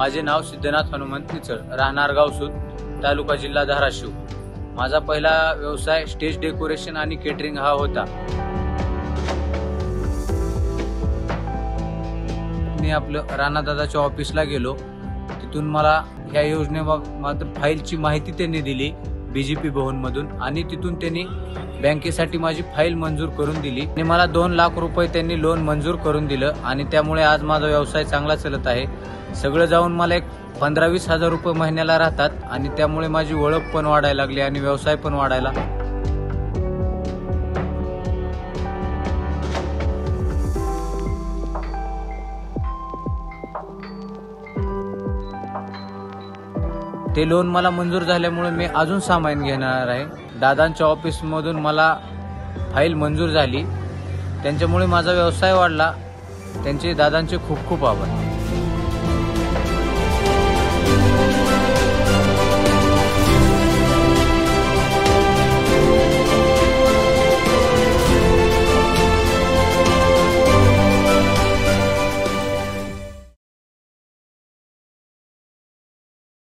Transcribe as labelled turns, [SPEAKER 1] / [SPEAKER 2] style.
[SPEAKER 1] माझे नाव सिद्धनाथ हनुमंत निचळ, राहणार गावसूत, तालुका जिल्हा धाराशिव। माझा पहिला व्यवसाय स्टेज डेकोरेशन आणि केटरिंग हा होता। मी आपलं राणादादाच्या ऑफिसला गेलो, तिथून मला या योजनेबाबत फाईलची माहिती त्यांनी दिली बीजेपी भवन मधून, आणि तिथून त्यांनी बँकेसाठी माझी फाईल मंजूर करून दिली आणि मला 2 लाख रुपये त्यांनी लोन मंजूर करून दिलं आणि त्यामुळे आज माझा व्यवसाय चांगला चालत आहे। सगळं जाऊन मला एक 15-20 हजार रुपये महिन्याला राहतात आणि त्यामुळे माझी ओळख पण वाढायला लागली आणि व्यवसाय पण वाढायला। ते लोन मला मंजूर झाल्यामुळे मी अजून सामान घेणार आहे। दादांच्या ऑफिस मधून मला फाईल मंजूर झाली, त्यांच्यामुळे माझा व्यवसाय वाढला। त्यांचे दादांचे खूप खूप आभार।